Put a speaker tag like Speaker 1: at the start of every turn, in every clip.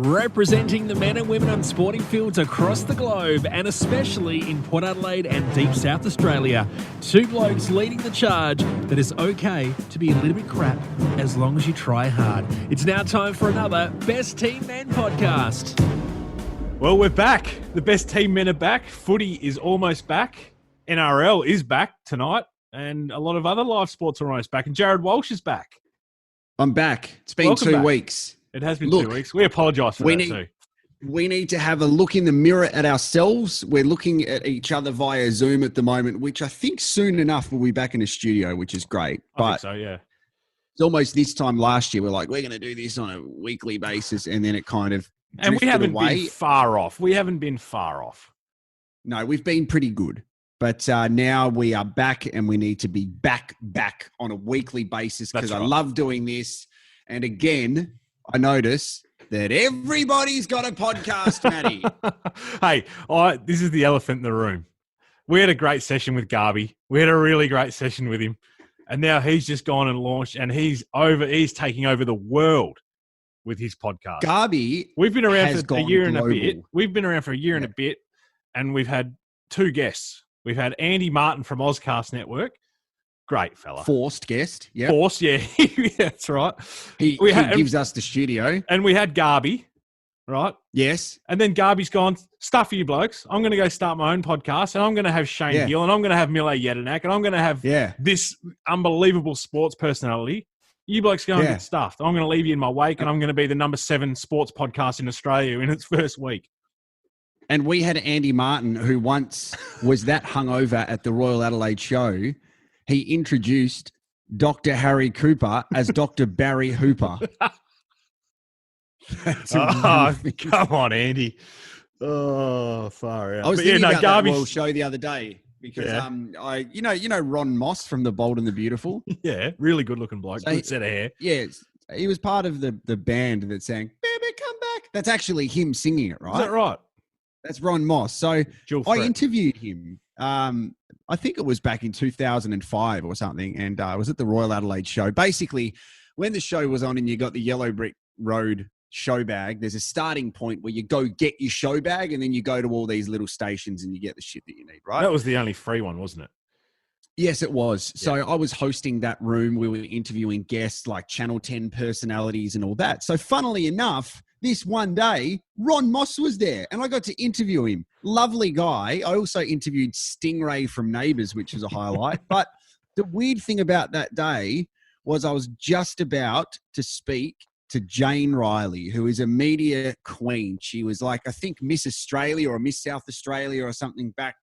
Speaker 1: Representing the men and women on sporting fields across the globe, and especially in Port Adelaide and deep South Australia. Two blokes leading the charge that it's okay to be a little bit crap as long as you try hard. It's now time for another Best Team Men podcast.
Speaker 2: Well, we're back. The Best Team Men are back. Footy is almost back. NRL is back tonight. And a lot of other live sports are almost back. And Jared Walsh is back.
Speaker 3: I'm back. It's been
Speaker 2: Welcome
Speaker 3: 2
Speaker 2: back.
Speaker 3: weeks.
Speaker 2: It has been 2 weeks. We apologise for that too.
Speaker 3: We need to have a look in the mirror at ourselves. We're looking at each other via Zoom at the moment, which I think soon enough we'll be back in a studio, which is great.
Speaker 2: I think so, yeah.
Speaker 3: It's almost this time last year, we're like, we're going to do this on a weekly basis, and then it kind of
Speaker 2: And we haven't
Speaker 3: away.
Speaker 2: been far off. We haven't been far off.
Speaker 3: No, we've been pretty good. But now we are back, and we need to be back on a weekly basis because I love doing this. And again, I notice that everybody's got a podcast, Matty.
Speaker 2: Hey, this is the elephant in the room. We had a great session with Garby. We had a really great session with him. And now he's just gone and launched, and he's taking over the world with his podcast.
Speaker 3: Garby,
Speaker 2: we've been around for a year and a
Speaker 3: global.
Speaker 2: bit. We've been around for a year and a bit, and we've had two guests. We've had Andy Martin from Ozcast Network. Great fella.
Speaker 3: Forced guest. Yeah.
Speaker 2: Forced, yeah. Yeah, that's right.
Speaker 3: He gives us the studio.
Speaker 2: And we had Garby, right?
Speaker 3: Yes.
Speaker 2: And then Garby's gone, stuff you blokes. I'm going to go start my own podcast, and I'm going to have Shane Gill, and I'm going to have Mille Jedinak, and I'm going to have this unbelievable sports personality. You blokes go and get stuffed. I'm going to leave you in my wake, and I'm going to be the number 7 sports podcast in Australia in its first week.
Speaker 3: And we had Andy Martin, who once was that hungover at the Royal Adelaide show. He introduced Dr. Harry Cooper as Dr. Barry Hooper.
Speaker 2: Come on, Andy. Oh, far out.
Speaker 3: I was thinking about that
Speaker 2: Garby's
Speaker 3: Royal show the other day because you know Ron Moss from The Bold and the Beautiful.
Speaker 2: Yeah, really good looking bloke. Good set of hair.
Speaker 3: Yeah, he was part of the band that sang "Baby Come Back." That's actually him singing it, right?
Speaker 2: Is that right?
Speaker 3: That's Ron Moss. So I interviewed him. I think it was back in 2005 or something, and I was at the Royal Adelaide show. Basically, when the show was on and you got the Yellow Brick Road show bag, there's a starting point where you go get your show bag, and then you go to all these little stations and you get the shit that you need, right?
Speaker 2: That was the only free one, wasn't it?
Speaker 3: Yes, it was. So I was hosting that room. We were interviewing guests like Channel 10 personalities and all that. So funnily enough, this one day, Ron Moss was there and I got to interview him. Lovely guy. I also interviewed Stingray from Neighbours, which was a highlight. But the weird thing about that day was I was just about to speak to Jane Riley, who is a media queen. She was like, I think Miss Australia or Miss South Australia or something back.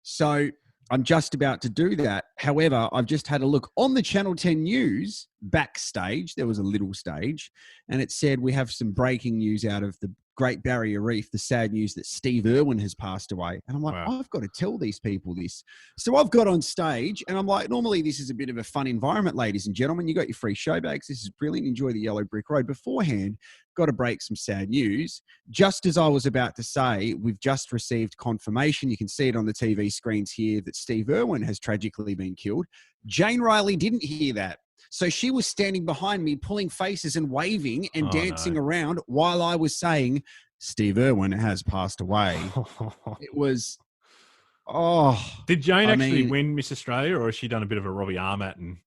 Speaker 3: So I'm just about to do that. However, I've just had a look on the Channel 10 News backstage. There was a little stage, and it said we have some breaking news out of the Great Barrier Reef, the sad news that Steve Irwin has passed away. And I'm like, I've got to tell these people this. So I've got on stage, and I'm like, normally this is a bit of a fun environment, ladies and gentlemen. You got your free show bags. This is brilliant. Enjoy the Yellow Brick Road. Beforehand, got to break some sad news. Just as I was about to say, we've just received confirmation. You can see it on the TV screens here that Steve Irwin has tragically been killed. Jane Riley didn't hear that. So she was standing behind me, pulling faces and waving and dancing around while I was saying, Steve Irwin has passed away. It was,
Speaker 2: Did Jane actually win Miss Australia, or has she done a bit of a Robbie Ahmat and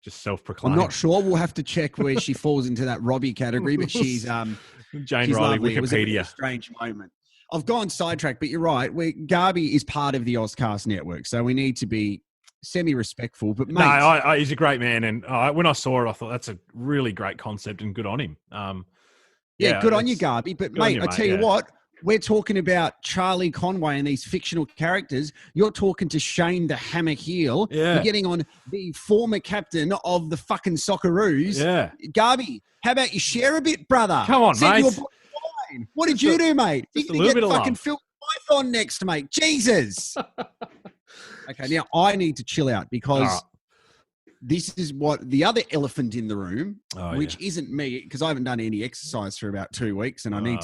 Speaker 2: just self-proclaimed?
Speaker 3: I'm not sure. We'll have to check where she falls into that Robbie category, but she's
Speaker 2: Jane
Speaker 3: she's
Speaker 2: Riley,
Speaker 3: lovely. It was a bit
Speaker 2: Wikipedia.
Speaker 3: of a strange moment. I've gone sidetracked, but you're right. Garby is part of the Ozcast network, so we need to be semi-respectful, but mate,
Speaker 2: no, he's a great man, and when I saw it, I thought that's a really great concept and good on him.
Speaker 3: Good on you, Garby. But mate, I tell you what, we're talking about Charlie Conway and these fictional characters. You're talking to Shane the Hammock Heel.
Speaker 2: Yeah.
Speaker 3: You're getting on the former captain of the fucking Socceroos.
Speaker 2: Yeah,
Speaker 3: Garby, how about you share a bit, brother?
Speaker 2: Come on, mate.
Speaker 3: What did you do, mate? You're going to get fucking Phil Python next, mate. Jesus. Okay, now I need to chill out because this is what the other elephant in the room, which isn't me, because I haven't done any exercise for about 2 weeks, and I need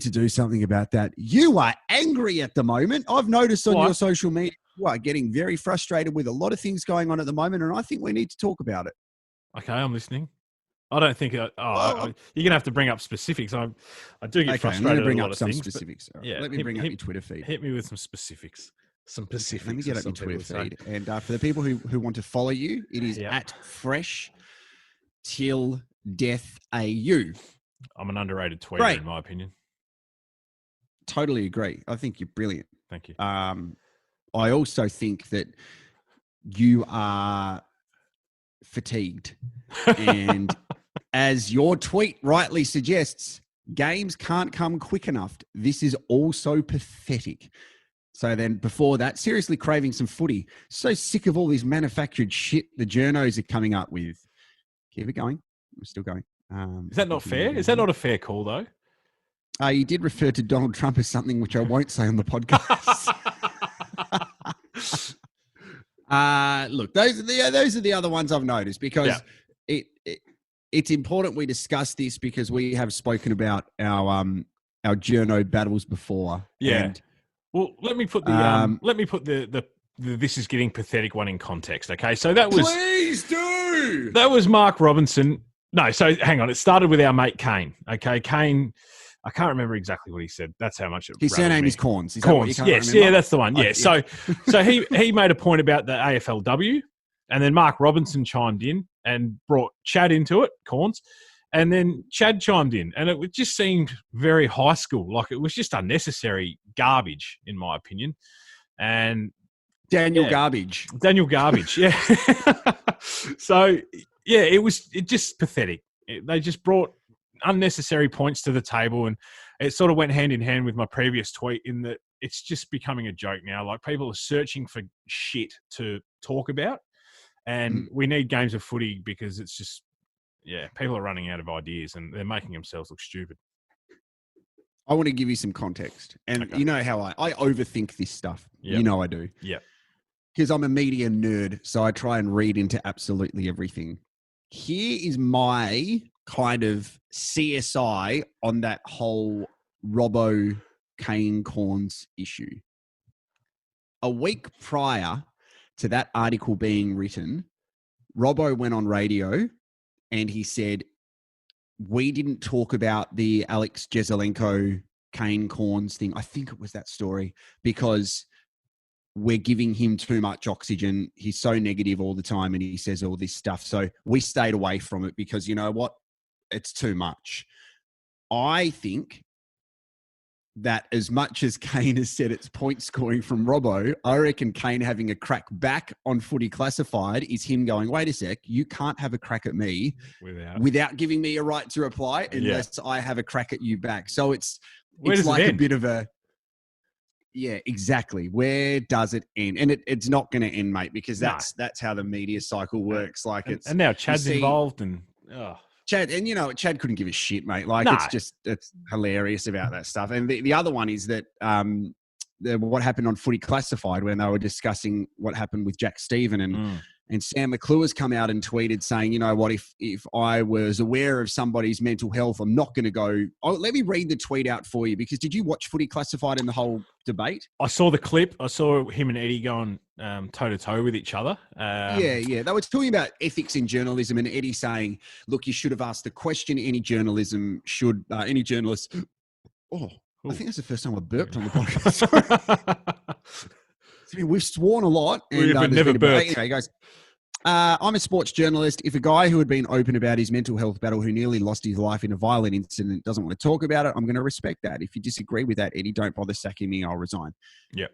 Speaker 3: to do something about that. You are angry at the moment. I've noticed on your social media, you are getting very frustrated with a lot of things going on at the moment, and I think we need to talk about it.
Speaker 2: Okay, I'm listening. I don't think. You're going to have to bring up specifics. I do get frustrated.
Speaker 3: I'm going to bring
Speaker 2: at a
Speaker 3: up
Speaker 2: lot of
Speaker 3: some
Speaker 2: things,
Speaker 3: specifics.
Speaker 2: Yeah,
Speaker 3: let me bring up your Twitter feed.
Speaker 2: Hit me with some specifics.
Speaker 3: Let me get up your Twitter feed. And for the people who want to follow you, it is at Fresh Till Death AU.
Speaker 2: I'm an underrated tweeter, in my opinion.
Speaker 3: Totally agree. I think you're brilliant.
Speaker 2: Thank you.
Speaker 3: I also think that you are fatigued. And as your tweet rightly suggests, games can't come quick enough. This is also pathetic. So then before that, seriously craving some footy. So sick of all this manufactured shit the journos are coming up with. Keep it going. We're still going.
Speaker 2: Is that not fair? Is that not a fair call, though?
Speaker 3: You did refer to Donald Trump as something which I won't say on the podcast. Look, those are the other ones I've noticed because it's important we discuss this because we have spoken about our journo battles before.
Speaker 2: Yeah.
Speaker 3: And,
Speaker 2: well, let me put the this is getting pathetic one in context. Okay, so that was
Speaker 3: please do.
Speaker 2: That was Mark Robinson. No, so hang on. It started with our mate Kane. Okay, Kane. I can't remember exactly what he said. That's how much it
Speaker 3: his surname is Cornes.
Speaker 2: Cornes, yes, yeah, that's the one. Yeah, so he made a point about the AFLW, and then Mark Robinson chimed in and brought Chad into it, Cornes, and then Chad chimed in, and it just seemed very high school, like it was just unnecessary garbage, in my opinion. And
Speaker 3: Daniel Garbage,
Speaker 2: yeah. So yeah, it just pathetic. They just brought unnecessary points to the table, and it sort of went hand in hand with my previous tweet in that it's just becoming a joke now. Like people are searching for shit to talk about, and we need games of footy because it's just, people are running out of ideas and they're making themselves look stupid.
Speaker 3: I want to give you some context, and you know how I overthink this stuff. Yep. You know I do.
Speaker 2: Yeah.
Speaker 3: Because I'm a media nerd, so I try and read into absolutely everything. Here is my kind of CSI on that whole Kane Cornes issue. A week prior to that article being written, Robbo went on radio and he said, we didn't talk about the Alex Jezelenko Kane Cornes thing. I think it was that story because we're giving him too much oxygen. He's so negative all the time and he says all this stuff. So we stayed away from it because you know what? It's too much. I think that as much as Kane has said it's point scoring from Robbo, I reckon Kane having a crack back on Footy Classified is him going, wait a sec, you can't have a crack at me without giving me a right to reply unless I have a crack at you back. So it's like a bit of a... Yeah, exactly. Where does it end? And it's not going to end, mate, because that's how the media cycle works. Like
Speaker 2: and now Chad's involved and...
Speaker 3: Chad, and you know, Chad couldn't give a shit, mate. Like it's hilarious about that stuff. And the other one is that what happened on Footy Classified when they were discussing what happened with Jack Stephen and Sam McClure's come out and tweeted saying, you know what, if I was aware of somebody's mental health, I'm not going to go. Oh, let me read the tweet out for you because did you watch Footy Classified in the whole debate?
Speaker 2: I saw the clip. I saw him and Eddie going toe to toe with each other.
Speaker 3: They were talking about ethics in journalism and Eddie saying, look, you should have asked the question any journalist. I think that's the first time I burped on the podcast. I mean, we've sworn a lot. And,
Speaker 2: we've never burped.
Speaker 3: Anyway, guys, I'm a sports journalist. If a guy who had been open about his mental health battle who nearly lost his life in a violent incident doesn't want to talk about it, I'm going to respect that. If you disagree with that, Eddie, don't bother sacking me. I'll resign.
Speaker 2: Yep.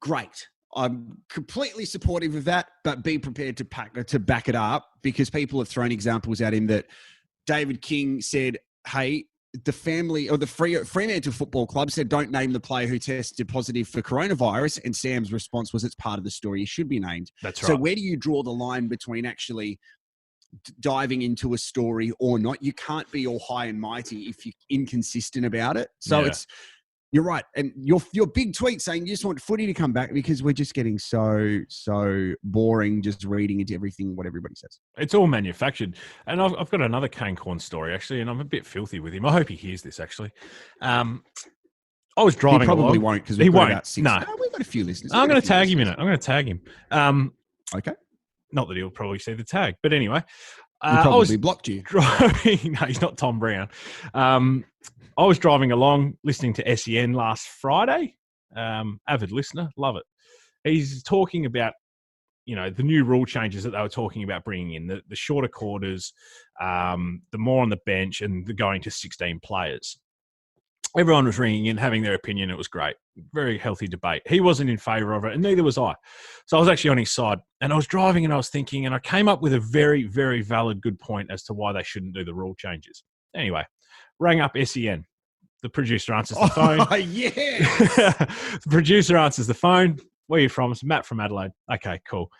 Speaker 3: Great. I'm completely supportive of that, but be prepared to back it up because people have thrown examples at him that David King said, hey, the family or the Fremantle Football Club said, don't name the player who tested positive for coronavirus. And Sam's response was, it's part of the story. He should be named.
Speaker 2: That's right.
Speaker 3: So where do you draw the line between actually diving into a story or not? You can't be all high and mighty if you're inconsistent about it. So you're right. And your big tweet saying you just want footy to come back because we're just getting so boring just reading into everything, what everybody says.
Speaker 2: It's all manufactured. And I've got another Kane Cornes story, actually, and I'm a bit filthy with him. I hope he hears this, actually. I was driving along.
Speaker 3: He probably won't because we've got about 6.
Speaker 2: No.
Speaker 3: We've got a few listeners.
Speaker 2: I'm going to tag him in it. I'm going to tag him.
Speaker 3: Okay.
Speaker 2: Not that he'll probably see the tag. But anyway,
Speaker 3: probably blocked you.
Speaker 2: Driving, no, he's not Tom Brown. I was driving along, listening to SEN last Friday. Avid listener, love it. He's talking about, the new rule changes that they were talking about bringing in, the shorter quarters, the more on the bench, and the going to 16 players. Everyone was ringing in, having their opinion. It was great. Very healthy debate. He wasn't in favour of it, and neither was I. So I was actually on his side. And I was driving and I was thinking, and I came up with a very, very valid, good point as to why they shouldn't do the rule changes. Anyway, rang up SEN. The producer answers the phone.
Speaker 3: Oh, yeah.
Speaker 2: The producer answers the phone. Where are you from? It's Matt from Adelaide. Okay, cool.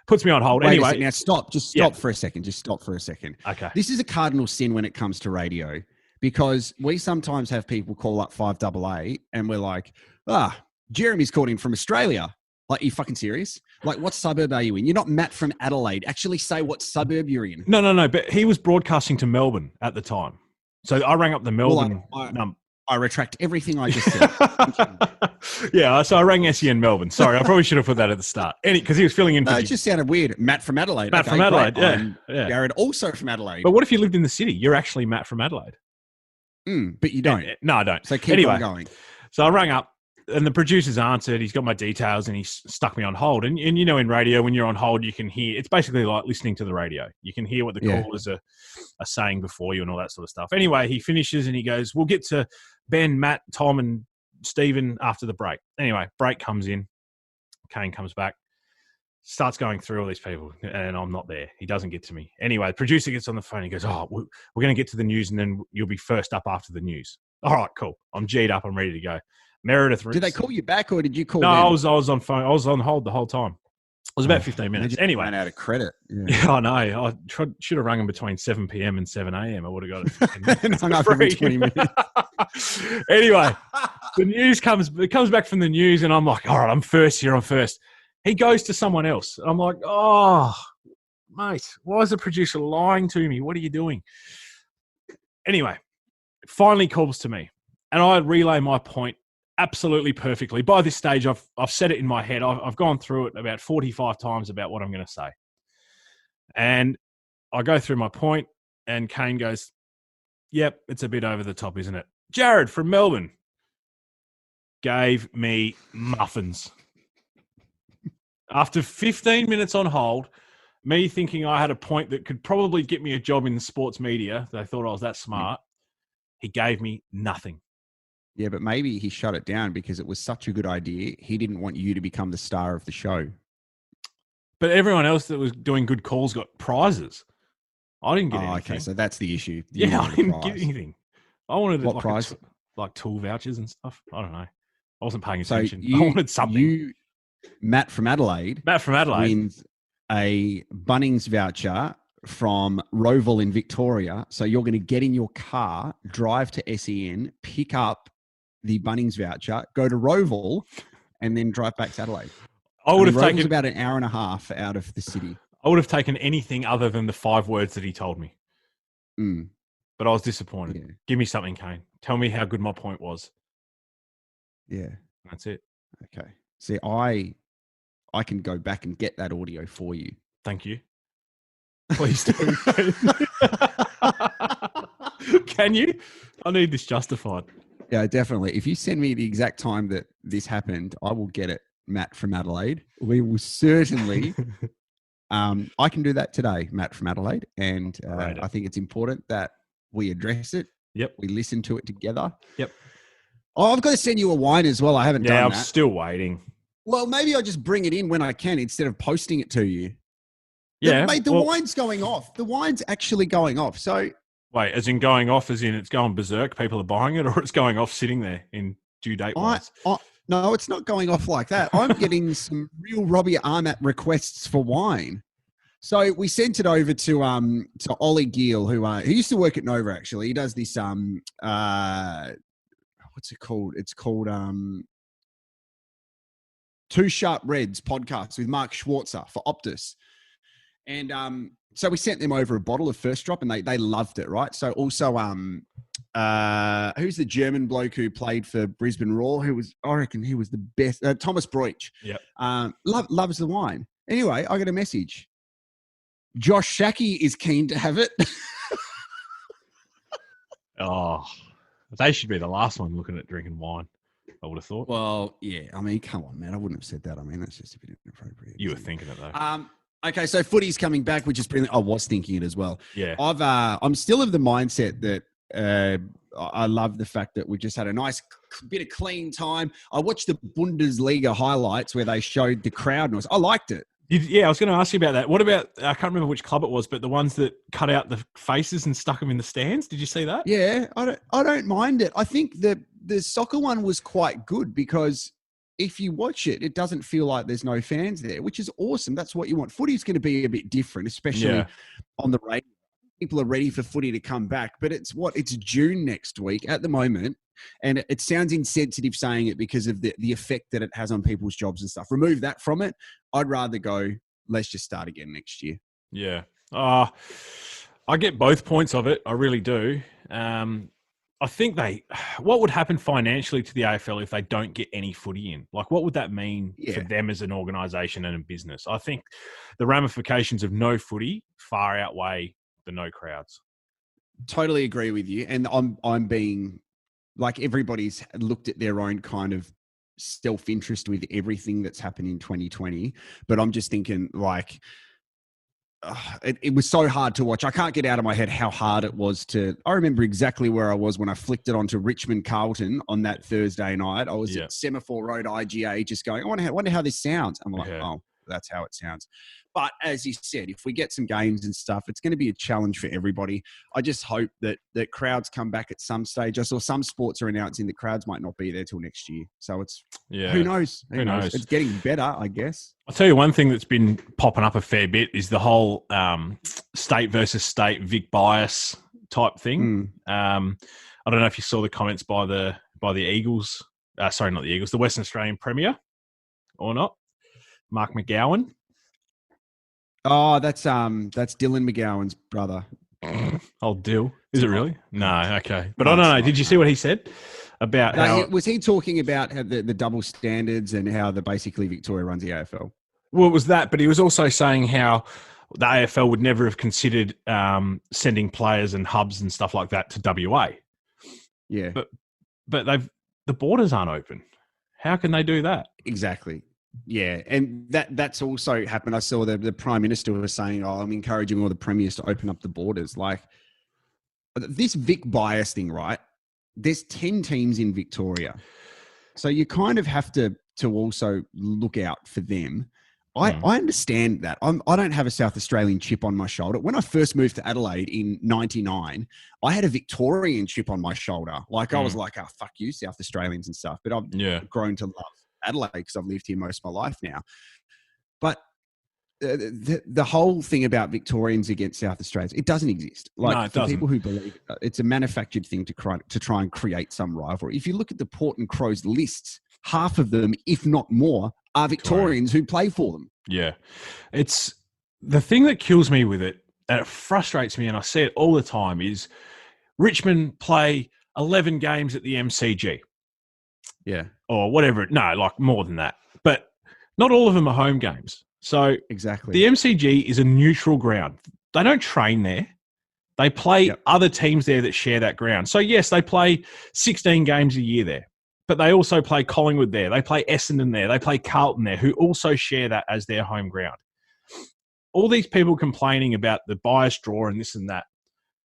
Speaker 2: Puts me on hold.
Speaker 3: Wait
Speaker 2: anyway.
Speaker 3: Now stop. Just stop for a second. Just stop for a second.
Speaker 2: Okay.
Speaker 3: This is a cardinal sin when it comes to radio, because we sometimes have people call up 5AA and we're like, Jeremy's called in from Australia. Like, are you fucking serious? Like, what suburb are you in? You're not Matt from Adelaide. Actually say what suburb you're in.
Speaker 2: No. But he was broadcasting to Melbourne at the time. So I rang up the Melbourne.
Speaker 3: I retract everything I just said.
Speaker 2: Yeah, so I rang SEN Melbourne. Sorry, I probably should have put that at the start. Because he was filling in for...
Speaker 3: No, it just sounded weird. Matt from Adelaide.
Speaker 2: Matt from Adelaide, yeah.
Speaker 3: Jared, also from Adelaide.
Speaker 2: But what if you lived in the city? You're actually Matt from Adelaide.
Speaker 3: But you don't.
Speaker 2: No, I don't.
Speaker 3: So keep on going.
Speaker 2: So I rang up, and the producer's answered. He's got my details, and he's stuck me on hold. And in radio, when you're on hold, you can hear... It's basically like listening to the radio. You can hear what the callers are saying before you and all that sort of stuff. Anyway, he finishes, and he goes, we'll get to Ben, Matt, Tom, and Stephen after the break. Anyway, break comes in. Kane comes back. Starts going through all these people, and I'm not there. He doesn't get to me. Anyway, the producer gets on the phone. He goes, we're going to get to the news, and then you'll be first up after the news. All right, cool. I'm G'd up. I'm ready to go. Meredith.
Speaker 3: Did they call you back, or did you call
Speaker 2: No,
Speaker 3: them?
Speaker 2: I was on phone. I was on hold the whole time. It was about 15 minutes. Anyway.
Speaker 3: Ran out of credit.
Speaker 2: Yeah, I know. I should have rung him between 7 p.m. and 7 a.m. I would have got it.
Speaker 3: And hung up every 20 minutes.
Speaker 2: Anyway, the news comes back from the news, and I'm like, all right, I'm first here. I'm first. He goes to someone else. I'm like, oh, mate, why is the producer lying to me? What are you doing? Anyway, it finally calls to me, and I relay my point absolutely perfectly. By this stage, I've said it in my head. I've gone through it about 45 times about what I'm going to say. And I go through my point, and Kane goes, yep, it's a bit over the top, isn't it? Jared from Melbourne gave me muffins. After 15 minutes on hold, me thinking I had a point that could probably get me a job in the sports media, they thought I was that smart, he gave me nothing.
Speaker 3: Yeah, but maybe he shut it down because it was such a good idea. He didn't want you to become the star of the show.
Speaker 2: But everyone else that was doing good calls got prizes. I didn't get anything. Okay,
Speaker 3: so that's the issue.
Speaker 2: I didn't get anything. I wanted
Speaker 3: what prize?
Speaker 2: Like tool vouchers and stuff. I don't know. I wasn't paying attention. I wanted something.
Speaker 3: Matt from Adelaide wins a Bunnings voucher from Roval in Victoria. So you're going to get in your car, drive to SEN, pick up the Bunnings voucher, go to Roval, and then drive back to Adelaide.
Speaker 2: I would have taken
Speaker 3: about an hour and a half out of the city.
Speaker 2: I would have taken anything other than the 5 words that he told me. But I was disappointed. Yeah. Give me something, Kane. Tell me how good my point was.
Speaker 3: Yeah.
Speaker 2: That's it.
Speaker 3: Okay. See, I can go back and get that audio for you.
Speaker 2: Thank you. Please do. Can you? I need this justified.
Speaker 3: Yeah, definitely. If you send me the exact time that this happened, I will get it, Matt from Adelaide. We will certainly... I can do that today, Matt from Adelaide. And I think it's important that we address it.
Speaker 2: Yep.
Speaker 3: We listen to it together.
Speaker 2: Yep.
Speaker 3: Oh, I've got to send you a wine as well. I haven't done that.
Speaker 2: Yeah, I'm still waiting.
Speaker 3: Well, maybe I'll just bring it in when I can instead of posting it to you.
Speaker 2: Yeah.
Speaker 3: Mate, the wine's going off. The wine's actually going off. So...
Speaker 2: Wait, as in going off, as in it's going berserk, people are buying it, or it's going off sitting there in due date wise?
Speaker 3: No, it's not going off like that. I'm getting some real More Ahmat requests for wine. So we sent it over to Ollie Gill, who used to work at Nova, actually. He does this, what's it called? It's called Two Sharp Reds podcast with Mark Schwarzer for Optus. And so we sent them over a bottle of First Drop, and they loved it, right? So also, who's the German bloke who played for Brisbane Roar? I reckon he was the best. Thomas Broich.
Speaker 2: Yep.
Speaker 3: Loves the wine. Anyway, I got a message. Josh Shackey is keen to have it.
Speaker 2: Oh, they should be the last one looking at drinking wine, I would have thought.
Speaker 3: Well, yeah. I mean, come on, man. I wouldn't have said that. I mean, that's just a bit inappropriate.
Speaker 2: You were thinking it, though.
Speaker 3: Okay, so footy's coming back, which is brilliant. I was thinking it as well.
Speaker 2: Yeah.
Speaker 3: I'm still of the mindset that I love the fact that we just had a nice bit of clean time. I watched the Bundesliga highlights where they showed the crowd noise. I liked it.
Speaker 2: Yeah, I was going to ask you about that. What about, I can't remember which club it was, but the ones that cut out the faces and stuck them in the stands? Did you see that?
Speaker 3: Yeah, I don't mind it. I think the soccer one was quite good because if you watch it, it doesn't feel like there's no fans there, which is awesome. That's what you want. Footy's going to be a bit different, especially on the radio. People are ready for footy to come back, but it's June next week at the moment. And it sounds insensitive saying it because of the effect that it has on people's jobs and stuff. Remove that from it. I'd rather go, let's just start again next year.
Speaker 2: Yeah. I get both points of it. I really do. I think what would happen financially to the AFL if they don't get any footy in? Like, what would that mean for them as an organisation and a business? I think the ramifications of no footy far outweigh the no crowds.
Speaker 3: Totally agree with you. And I'm being like, everybody's looked at their own kind of self-interest with everything that's happened in 2020. But I'm just thinking like, it was so hard to watch. I can't get out of my head how hard it was I remember exactly where I was when I flicked it onto Richmond Carlton on that Thursday night. I was at Semaphore Road IGA just going, I wonder how this sounds. I'm like, oh, that's how it sounds. But as you said, if we get some games and stuff, it's going to be a challenge for everybody. I just hope that crowds come back at some stage. I saw some sports are announcing that crowds might not be there till next year. So it's, who knows? Who knows? It's getting better, I guess.
Speaker 2: I'll tell you one thing that's been popping up a fair bit is the whole state versus state Vic bias type thing. I don't know if you saw the comments by the Eagles. Sorry, not the Eagles, the Western Australian Premier or not. Mark McGowan.
Speaker 3: Oh, that's Dylan McGowan's brother.
Speaker 2: Old Dill. Is it really? No, okay. But I don't know. Did you see what he said about how...
Speaker 3: Was he talking about how the double standards and how basically Victoria runs the AFL?
Speaker 2: Well, it was that, but he was also saying how the AFL would never have considered sending players and hubs and stuff like that to WA.
Speaker 3: Yeah.
Speaker 2: But the borders aren't open. How can they do that?
Speaker 3: Exactly. Yeah, and that's also happened. I saw the Prime Minister was saying, I'm encouraging all the premiers to open up the borders. Like, this Vic bias thing, right? There's 10 teams in Victoria. So you kind of have to also look out for them. I understand that. I don't have a South Australian chip on my shoulder. When I first moved to Adelaide in 99, I had a Victorian chip on my shoulder. Like, I was like, oh, fuck you, South Australians and stuff. But I've grown to love Adelaide because I've lived here most of my life now. But the whole thing about Victorians against South Australians, it doesn't exist. Like,
Speaker 2: no, it
Speaker 3: for
Speaker 2: doesn't.
Speaker 3: People who believe it's a manufactured thing to try and create some rivalry. If you look at the Port and Crows lists, half of them, if not more, are Victorians who play for them.
Speaker 2: Yeah. It's the thing that kills me with it, and it frustrates me, and I see it all the time, is Richmond play 11 games at the MCG.
Speaker 3: Yeah.
Speaker 2: Or whatever. No, like more than that. But not all of them are home games. So
Speaker 3: exactly,
Speaker 2: the MCG is a neutral ground. They don't train there. They play other teams there that share that ground. So yes, they play 16 games a year there. But they also play Collingwood there. They play Essendon there. They play Carlton there, who also share that as their home ground. All these people complaining about the bias draw and this and that,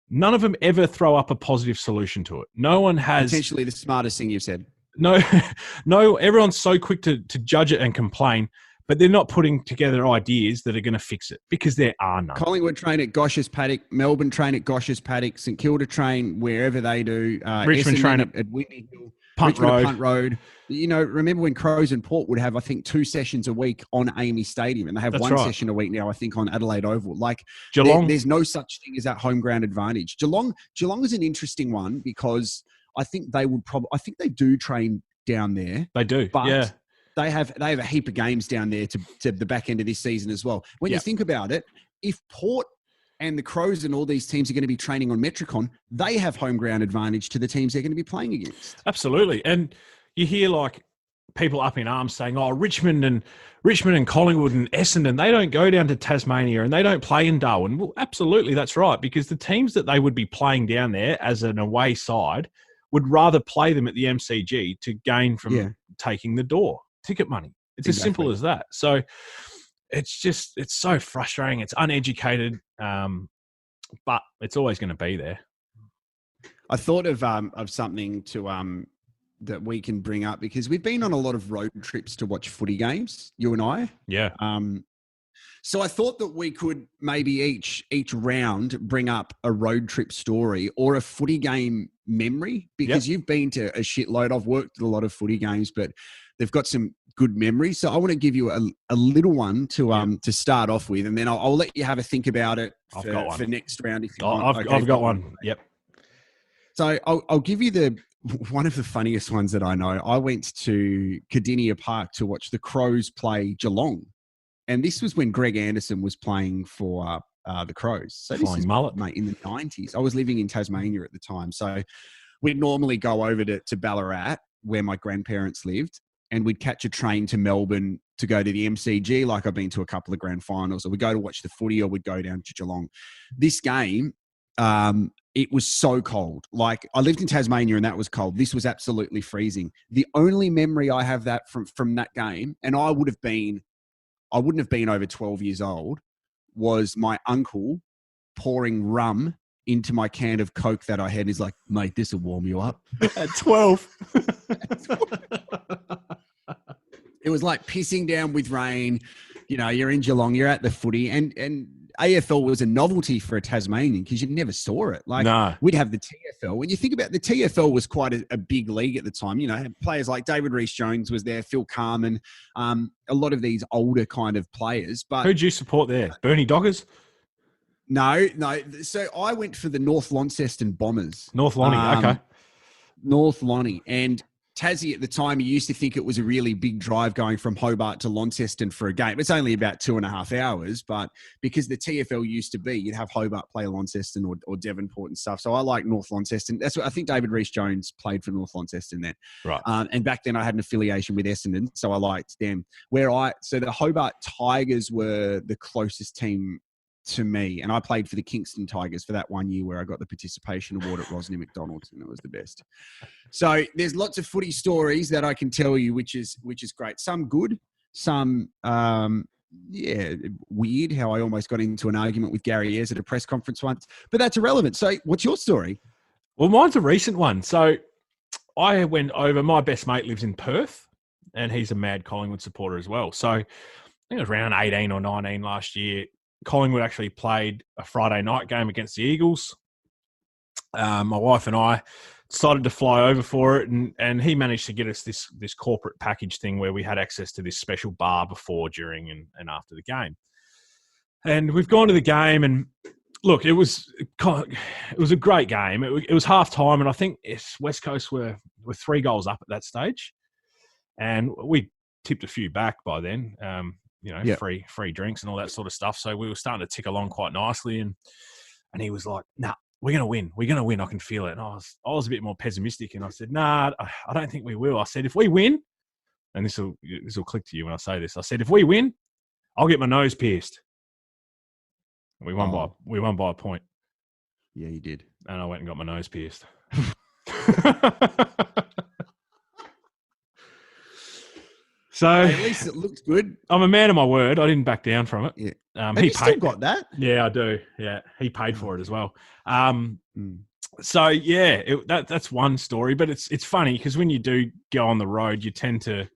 Speaker 2: none of them ever throw up a positive solution to it. No one has...
Speaker 3: Potentially the smartest thing you've said.
Speaker 2: No, everyone's so quick to judge it and complain, but they're not putting together ideas that are going to fix it because there are none.
Speaker 3: Collingwood train at Gosh's Paddock, Melbourne train at Gosh's Paddock, St Kilda train wherever they do,
Speaker 2: Richmond
Speaker 3: Essendon
Speaker 2: train
Speaker 3: at Whitney Hill,
Speaker 2: Punt
Speaker 3: Road. You know, remember when Crows and Port would have, I think, 2 sessions a week on Amy Stadium, and they have one session a week now, I think, on Adelaide Oval. Like,
Speaker 2: Geelong,
Speaker 3: there's no such thing as that home ground advantage. Geelong is an interesting one because I think they would I think they do train down there.
Speaker 2: They do,
Speaker 3: but they have a heap of games down there to the back end of this season as well. When you think about it, if Port and the Crows and all these teams are going to be training on Metricon, they have home ground advantage to the teams they're going to be playing against.
Speaker 2: Absolutely. And you hear like people up in arms saying, "Oh, Richmond and Collingwood and Essendon, they don't go down to Tasmania and they don't play in Darwin." Well, absolutely, that's right, because the teams that they would be playing down there as an away side would rather play them at the MCG to gain from taking the door ticket money. It's as simple as that. So it's so frustrating. It's uneducated, but it's always going to be there.
Speaker 3: I thought of something to that we can bring up, because we've been on a lot of road trips to watch footy games, you and I.
Speaker 2: Yeah.
Speaker 3: So I thought that we could maybe each round bring up a road trip story or a footy game memory, because you've been to a shitload. I've worked at a lot of footy games, but they've got some good memories. So I want to give you a little one to start off with, and then I'll let you have a think about it for next round if you want.
Speaker 2: I've got one. Yep.
Speaker 3: So I'll give you one of the funniest ones that I know. I went to Cardinia Park to watch the Crows play Geelong. And this was when Greg Anderson was playing for the Crows. So this is, mate, in the 90s. I was living in Tasmania at the time. So we'd normally go over to Ballarat, where my grandparents lived, and we'd catch a train to Melbourne to go to the MCG, like I've been to a couple of grand finals, or we'd go to watch the footy, or we'd go down to Geelong. This game, it was so cold. Like, I lived in Tasmania and that was cold. This was absolutely freezing. The only memory I have that from that game, and I wouldn't have been over 12 years old, was my uncle pouring rum into my can of Coke that I had. He's like, "Mate, this will warm you up."
Speaker 2: At 12.
Speaker 3: It was like pissing down with rain. You know, you're in Geelong, you're at the footy, and AFL was a novelty for a Tasmanian because you never saw it. Like, we'd have the TFL. When you think about the TFL, was quite a big league at the time. You know, had players like David Rees-Jones was there, Phil Carman, a lot of these older kind of players. But
Speaker 2: who'd you support there? Bernie Doggers?
Speaker 3: No. So I went for the North Launceston Bombers.
Speaker 2: North Lonnie, okay.
Speaker 3: North Lonnie. And Tassie at the time, you used to think it was a really big drive going from Hobart to Launceston for a game. It's only about 2.5 hours, but because the TFL used to be, you'd have Hobart play Launceston or Devonport and stuff. So I like North Launceston. That's what I think David Rees-Jones played for North Launceston then.
Speaker 2: Right.
Speaker 3: And back then I had an affiliation with Essendon, so I liked them. So the Hobart Tigers were the closest team to me, and I played for the Kingston Tigers for that 1 year where I got the participation award at Rosny McDonald's, and it was the best. So there's lots of footy stories that I can tell you, which is great. Some good, some weird. How I almost got into an argument with Gary Ayres at a press conference once, but that's irrelevant. So what's your story?
Speaker 2: Well, mine's a recent one. So I went over. My best mate lives in Perth, and he's a mad Collingwood supporter as well. So I think it was around 18 or 19 last year. Collingwood actually played a Friday night game against the Eagles. My wife and I decided to fly over for it, and he managed to get us this corporate package thing where we had access to this special bar before, during, and after the game. And we've gone to the game, and look, it was a great game. It was half time, and I think West Coast were 3 goals up at that stage, and we tipped a few back by then. Free drinks and all that sort of stuff. So we were starting to tick along quite nicely. And he was like, "Nah, we're going to win. We're going to win. I can feel it." And I was a bit more pessimistic. And I said, "Nah, I don't think we will." I said, "If we win," and this will click to you when I say this. I said, "If we win, I'll get my nose pierced." We won by a point.
Speaker 3: Yeah, you did.
Speaker 2: And I went and got my nose pierced. So
Speaker 3: at least it looked good.
Speaker 2: I'm a man of my word. I didn't back down from it.
Speaker 3: Yeah. Have you still got that?
Speaker 2: Yeah, I do. Yeah, he paid for it as well. So yeah, that's one story. But it's funny because when you do go on the road, you tend to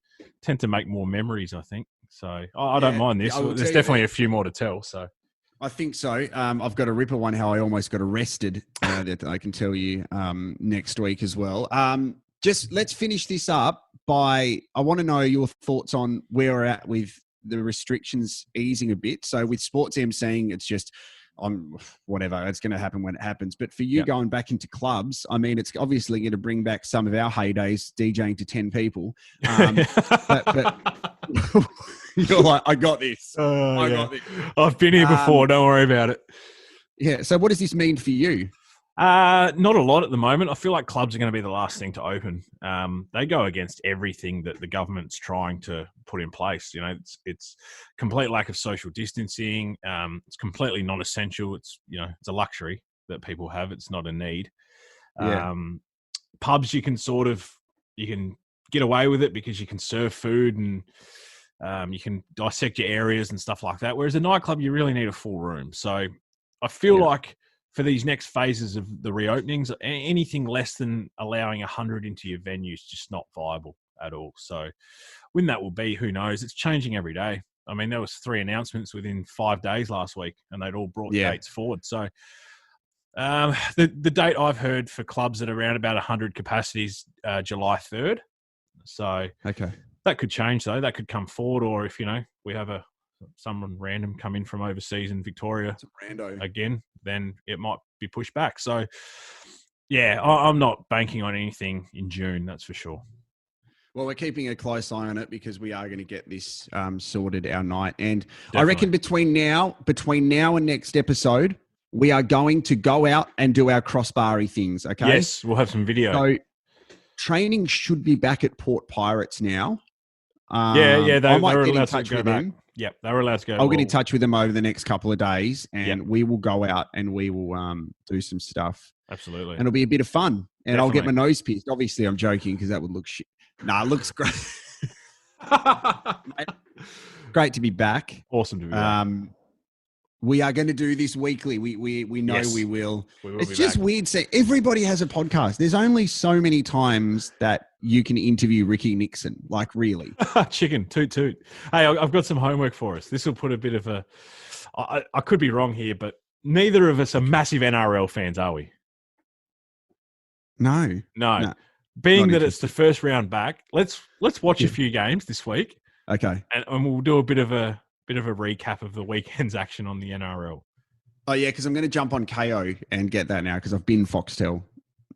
Speaker 2: make more memories, I think. So I don't mind this. There's definitely a few more to tell. So
Speaker 3: I think so. I've got a ripper one how I almost got arrested that I can tell you next week as well. Just let's finish this up I want to know your thoughts on where we're at with the restrictions easing a bit. So with Sports saying it's just whatever, it's going to happen when it happens. But for you going back into clubs, I mean, it's obviously going to bring back some of our heydays DJing to 10 people. But you're like, I got this. I got this.
Speaker 2: I've been here before. Don't worry about it.
Speaker 3: Yeah. So what does this mean for you?
Speaker 2: Not a lot at the moment. I feel like clubs are going to be the last thing to open. They go against everything that the government's trying to put in place. You know, it's complete lack of social distancing. It's completely non-essential. It's a luxury that people have. It's not a need.
Speaker 3: Yeah.
Speaker 2: Pubs, you can get away with it because you can serve food and you can dissect your areas and stuff like that. Whereas a nightclub, you really need a full room. So I feel like for these next phases of the reopenings, anything less than allowing 100 into your venue is just not viable at all. So when that will be, who knows? It's changing every day. I mean, there was 3 announcements within 5 days last week, and they'd all brought dates forward. So the date I've heard for clubs at around about 100 capacities, July 3rd. So that could change, though. That could come forward, or if, we have someone random come in from overseas in Victoria again, then it might be pushed back. So, I'm not banking on anything in June, that's for sure.
Speaker 3: Well, we're keeping a close eye on it because we are going to get this sorted our night. And definitely. I reckon between now and next episode, we are going to go out and do our crossbar-y things, okay?
Speaker 2: Yes, we'll have some video.
Speaker 3: So training should be back at Port Pirates now.
Speaker 2: They
Speaker 3: might
Speaker 2: were
Speaker 3: get in
Speaker 2: allowed
Speaker 3: touch
Speaker 2: to go
Speaker 3: with
Speaker 2: back.
Speaker 3: them.
Speaker 2: Yep, they were allowed to go.
Speaker 3: I'll get in touch with them over the next couple of days, and we will go out and we will do some stuff.
Speaker 2: Absolutely.
Speaker 3: And it'll be a bit of fun. And I'll get my nose pierced. Obviously, I'm joking because that would look shit. Nah, it looks great. Great to be back.
Speaker 2: Awesome to be back.
Speaker 3: We are going to do this weekly. We know we will. It's just
Speaker 2: back.
Speaker 3: Weird. Say everybody has a podcast. There's only so many times that you can interview Ricky Nixon. Like, really?
Speaker 2: Chicken, toot toot. Hey, I've got some homework for us. This will put a bit of a. I could be wrong here, but neither of us are massive NRL fans, are we?
Speaker 3: No.
Speaker 2: Being that it's the first round back, let's watch a few games this week.
Speaker 3: Okay,
Speaker 2: and we'll do a bit of a recap of the weekend's action on the NRL.
Speaker 3: Oh yeah, because I'm going to jump on KO and get that now because I've been Foxtel.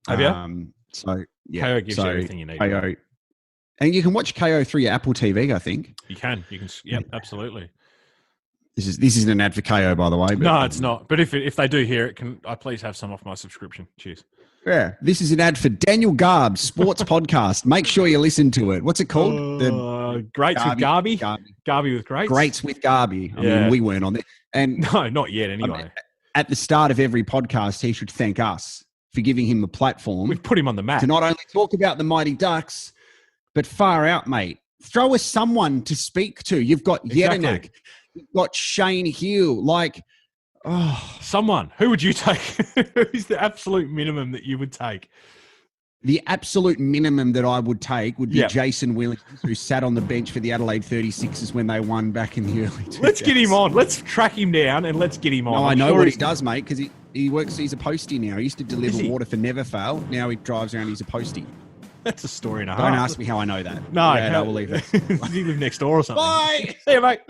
Speaker 2: Have you?
Speaker 3: So yeah,
Speaker 2: KO gives you everything you need.
Speaker 3: KO, and you can watch KO through your Apple TV. I think
Speaker 2: you can. Yep, absolutely.
Speaker 3: This isn't an ad for KO, by the way. But,
Speaker 2: no, it's not. But if they do hear it, can I please have some off my subscription? Cheers.
Speaker 3: Yeah, this is an ad for Daniel Garb's sports podcast. Make sure you listen to it. What's it called?
Speaker 2: Greats with Garby. Garby with Greats.
Speaker 3: Greats with Garby. I mean, we weren't on there. And
Speaker 2: no, not yet anyway.
Speaker 3: At the start of every podcast, he should thank us for giving him the platform.
Speaker 2: We've put him on the map.
Speaker 3: To not only talk about the Mighty Ducks, but far out, mate. Throw us someone to speak to. You've got Yedinak. You've got Shane Hill.
Speaker 2: Someone. Who would you take? Who's the absolute minimum that you would take?
Speaker 3: The absolute minimum that I would take would be Jason Williams, who sat on the bench for the Adelaide 36ers when they won back in the early 2000s.
Speaker 2: Let's get him on. Let's track him down and let's get him on.
Speaker 3: No, I know what he does, mate, because he works. He's a postie now. He used to deliver water for Neverfail. Now he drives around. He's a postie.
Speaker 2: That's a story and a half.
Speaker 3: Don't ask me how I know that.
Speaker 2: No,
Speaker 3: we'll leave it.
Speaker 2: Does he live next door or something?
Speaker 3: Bye.
Speaker 2: See you, mate.